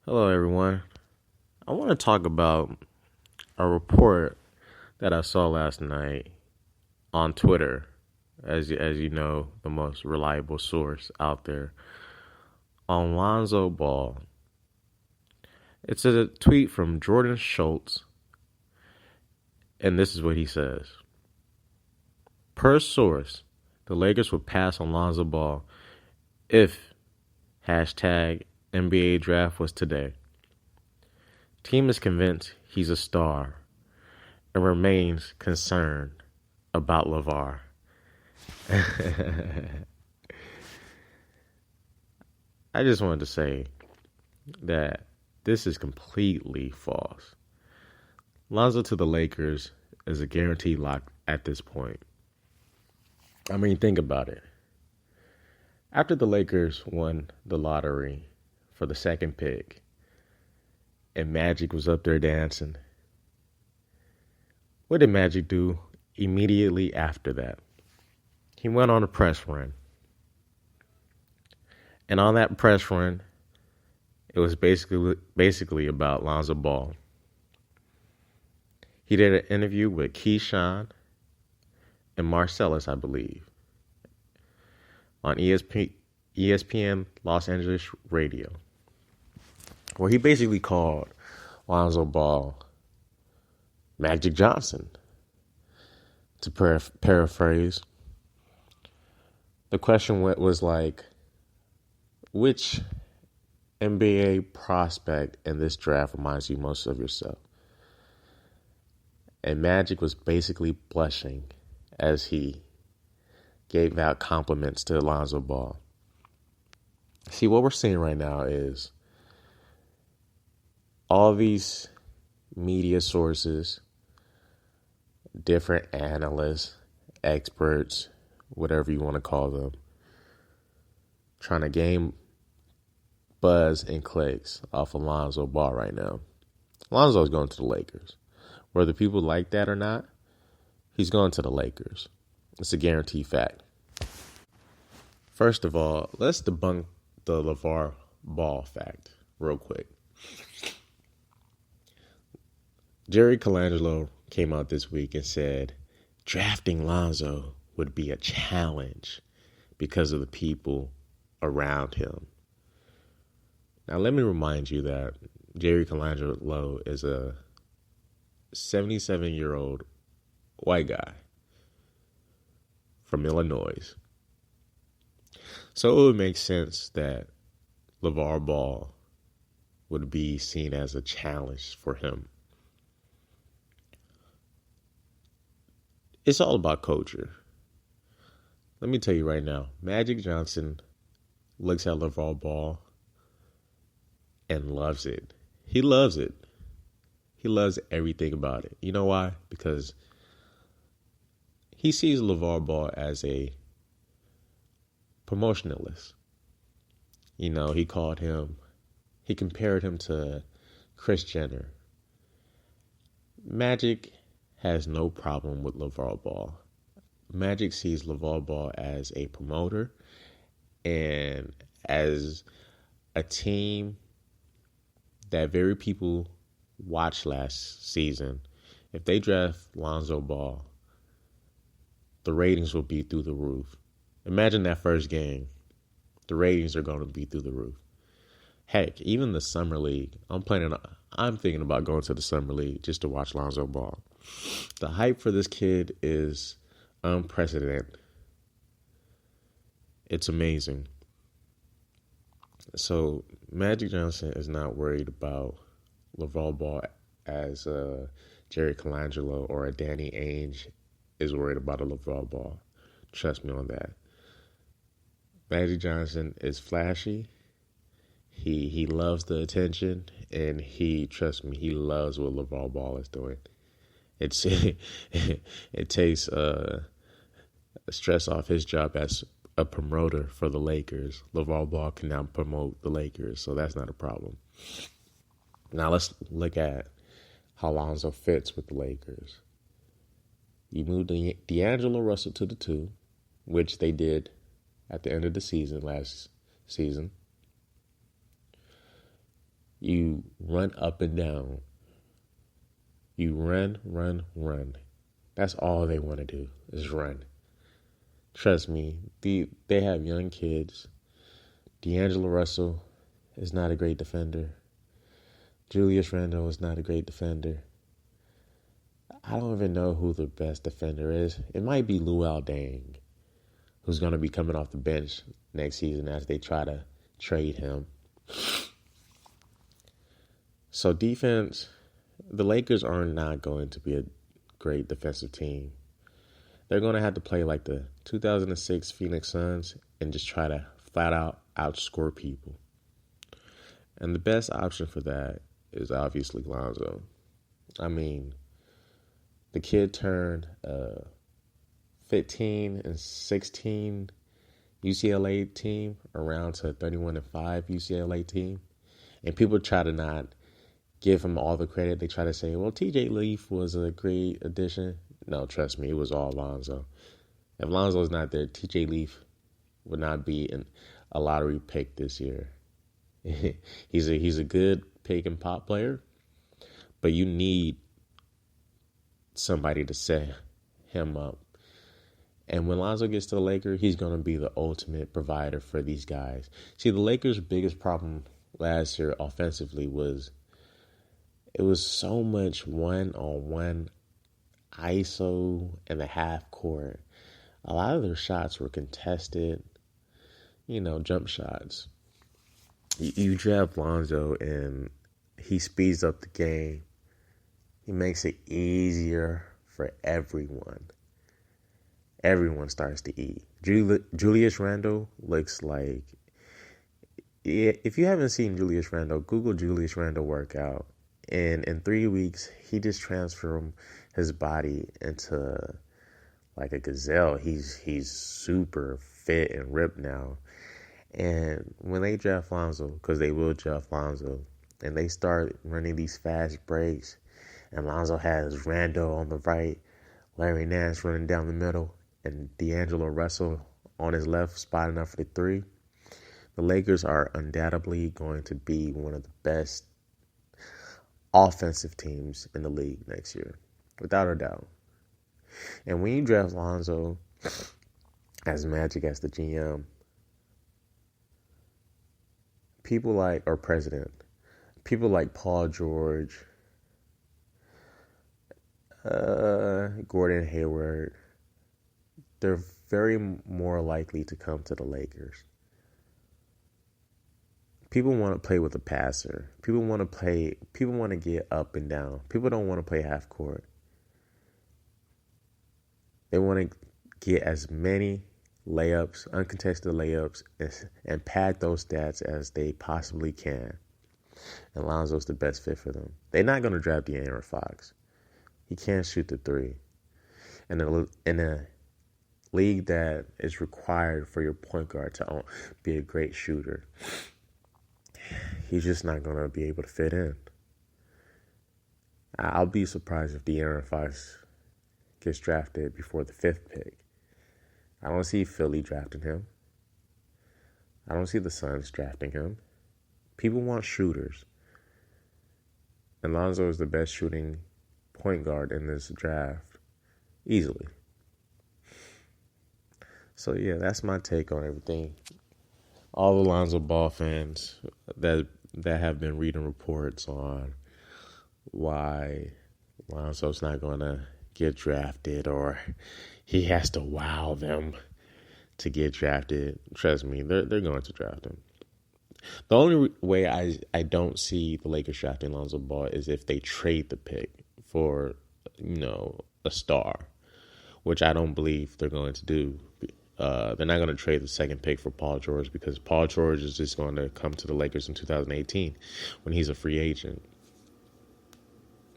Hello, everyone. I want to talk about a report that I saw last night on Twitter, as you know, the most reliable source out there, on Lonzo Ball. It's a tweet from Jordan Schultz, and this is what he says. Per source, the Lakers would pass on Lonzo Ball if hashtag NBA draft was today. Team is convinced he's a star and remains concerned about Lavar. I just wanted to say that this is completely false. Lonzo to the Lakers is a guaranteed lock at this point. I mean, think about it. After the Lakers won the lottery for the second pick, and Magic was up there dancing, what did Magic do immediately after that? He went on a press run. And on that press run, it was basically about Lonzo Ball. He did an interview with Keyshawn and Marcellus, I believe, on ESPN Los Angeles Radio, where he basically called Lonzo Ball Magic Johnson. To paraphrase, the question was like, which NBA prospect in this draft reminds you most of yourself? And Magic was basically blushing as he gave out compliments to Lonzo Ball. See, what we're seeing right now is all these media sources, different analysts, experts, whatever you want to call them, trying to gain buzz and clicks off of Lonzo Ball right now. Lonzo's going to the Lakers. Whether people like that or not, he's going to the Lakers. It's a guaranteed fact. First of all, let's debunk the Lavar Ball fact real quick. Jerry Colangelo came out this week and said drafting Lonzo would be a challenge because of the people around him. Now, let me remind you that Jerry Colangelo is a 77-year-old white guy from Illinois. So it would make sense that LeVar Ball would be seen as a challenge for him. It's all about culture. Let me tell you right now, Magic Johnson looks at LeVar Ball and loves it. He loves it. He loves everything about it. You know why? Because he sees LeVar Ball as a promotionalist. You know, he compared him to Kris Jenner. Magic has no problem with LeVar Ball. Magic sees LeVar Ball as a promoter and as a team that very people watched last season. If they draft Lonzo Ball, the ratings will be through the roof. Imagine that first game. The ratings are going to be through the roof. Heck, even the Summer League. I'm thinking about going to the Summer League just to watch Lonzo Ball. The hype for this kid is unprecedented. It's amazing. So Magic Johnson is not worried about LeVar Ball as Jerry Colangelo or a Danny Ainge is worried about a LeVar Ball. Trust me on that. Magic Johnson is flashy. He loves the attention, and trust me, he loves what LeVar Ball is doing. It takes stress off his job as a promoter for the Lakers. LeVar Ball can now promote the Lakers, so that's not a problem. Now let's look at how Lonzo fits with the Lakers. You moved D'Angelo Russell to the 2, which they did at the end of the season last season. You run up and down. You run, run, run. That's all they want to do is run. Trust me, they have young kids. D'Angelo Russell is not a great defender. Julius Randle is not a great defender. I don't even know who the best defender is. It might be Luol Deng, who's going to be coming off the bench next season as they try to trade him. So defense, the Lakers are not going to be a great defensive team. They're going to have to play like the 2006 Phoenix Suns and just try to flat out outscore people. And the best option for that is obviously Lonzo. I mean, the kid turned 15 and 16 UCLA team around to a 31 and 5 UCLA team. And people try to not give him all the credit. They try to say, well, TJ Leaf was a great addition. No, trust me, it was all Lonzo. If Lonzo's not there, TJ Leaf would not be a lottery pick this year. He's a good pick and pop player, but you need somebody to set him up. And when Lonzo gets to the Lakers, he's going to be the ultimate provider for these guys. See, the Lakers' biggest problem last year offensively was it was so much one-on-one ISO in the half court. A lot of their shots were contested, jump shots. You draft Lonzo and he speeds up the game. He makes it easier for everyone. Everyone starts to eat. Julius Randle looks like... If you haven't seen Julius Randle, Google Julius Randle workout. And in 3 weeks, he just transformed his body into like a gazelle. He's super fit and ripped now. And when they draft Lonzo, because they will draft Lonzo, and they start running these fast breaks, and Lonzo has Randle on the right, Larry Nance running down the middle, and D'Angelo Russell on his left, spotting up for the three, the Lakers are undoubtedly going to be one of the best offensive teams in the league next year, without a doubt. And when you draft Lonzo as Magic as the GM, people like Paul George, Gordon Hayward, they're very more likely to come to the Lakers. People want to play with a passer. People want to get up and down. People don't want to play half court. They want to get as many layups, uncontested layups, and pad those stats as they possibly can. And Lonzo's the best fit for them. They're not going to draft De'Aaron Fox. He can't shoot the three. And in a league that is required for your point guard to be a great shooter, he's just not going to be able to fit in. I'll be surprised if De'Aaron Fox gets drafted before the 5th pick. I don't see Philly drafting him. I don't see the Suns drafting him. People want shooters. And Lonzo is the best shooting point guard in this draft, easily. So, yeah, that's my take on everything. All the Lonzo Ball fans that have been reading reports on why Lonzo's not going to get drafted or he has to wow them to get drafted. Trust me, they're going to draft him. The only way I don't see the Lakers drafting Lonzo Ball is if they trade the pick for, a star, which I don't believe they're going to do. They're not going to trade the 2nd pick for Paul George because Paul George is just going to come to the Lakers in 2018 when he's a free agent.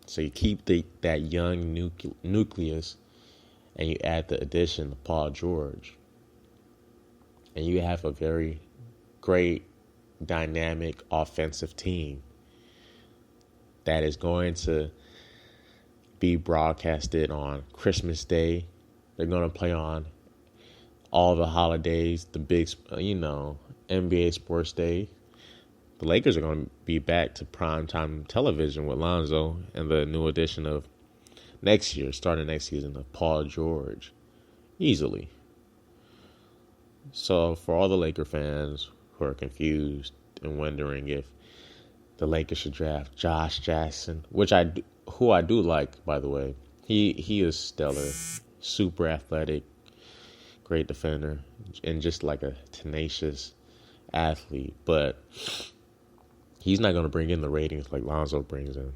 So you keep that young nucleus and you add the addition of Paul George. And you have a very great, dynamic offensive team that is going to be broadcasted on Christmas Day. They're going to play on all the holidays, the big, NBA Sports Day. the Lakers are going to be back to primetime television with Lonzo and the new addition of next year, starting next season, of Paul George. Easily. So for all the Laker fans who are confused and wondering if the Lakers should draft Josh Jackson, who I do like, by the way. He is stellar, super athletic, great defender, and just like a tenacious athlete. But he's not going to bring in the ratings like Lonzo brings in.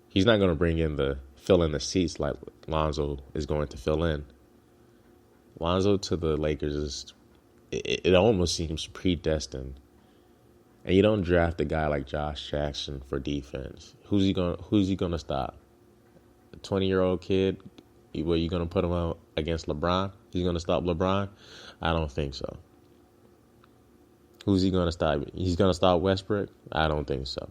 He's not going to bring in the fill in the seats like Lonzo is going to fill in. Lonzo to the Lakers is, it almost seems predestined. And you don't draft a guy like Josh Jackson for defense. Who's he gonna stop? A 20-year-old kid? Were you gonna put him out against LeBron? He's gonna stop LeBron? I don't think so. Who's he gonna stop? He's gonna stop Westbrook? I don't think so.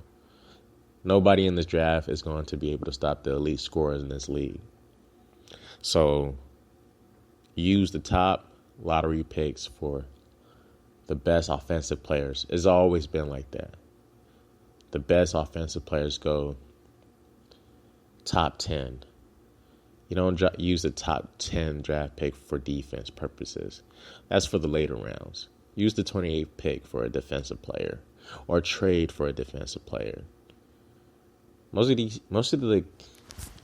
Nobody in this draft is going to be able to stop the elite scorers in this league. So use the top lottery picks for the best offensive players. It's always been like that. The best offensive players go top 10. You don't use the top 10 draft pick for defense purposes. That's for the later rounds. Use the 28th pick for a defensive player or trade for a defensive player. Most of the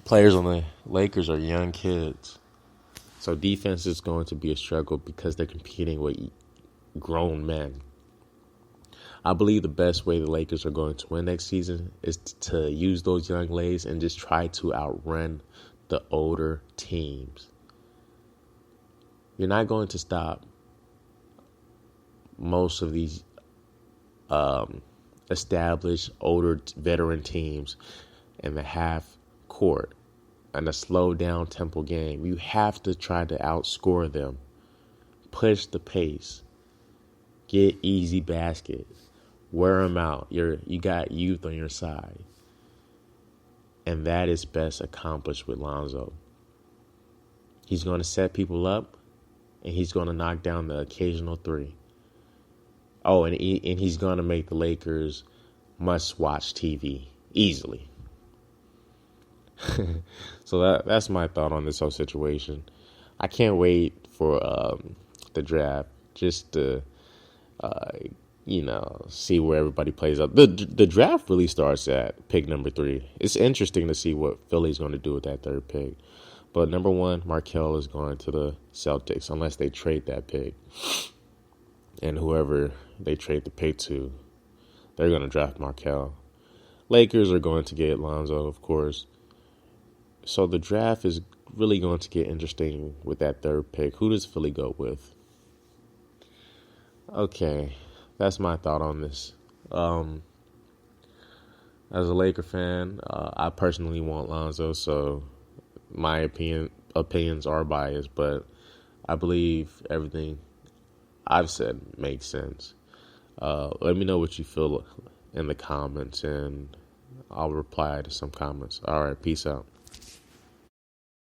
players on the Lakers are young kids. So defense is going to be a struggle because they're competing with grown men. I believe the best way the Lakers are going to win next season is to use those young legs and just try to outrun the older teams. You're not going to stop most of these established older veteran teams in the half court and a slow down tempo game. You have to try to outscore them. Push the pace. Get easy baskets. Wear them out. You got youth on your side. And that is best accomplished with Lonzo. He's going to set people up, and he's going to knock down the occasional three. Oh, and he's going to make the Lakers must-watch TV easily. So that's my thought on this whole situation. I can't wait for the draft just to see where everybody plays up. The draft really starts at pick number 3. It's interesting to see what Philly's going to do with that third pick. But number 1, Markelle is going to the Celtics unless they trade that pick. And whoever they trade the pick to, they're going to draft Markelle. Lakers are going to get Lonzo, of course. So the draft is really going to get interesting with that third pick. Who does Philly go with? Okay, that's my thought on this. As a Laker fan, I personally want Lonzo, so my opinions are biased, but I believe everything I've said makes sense. Let me know what you feel in the comments, and I'll reply to some comments. All right, peace out.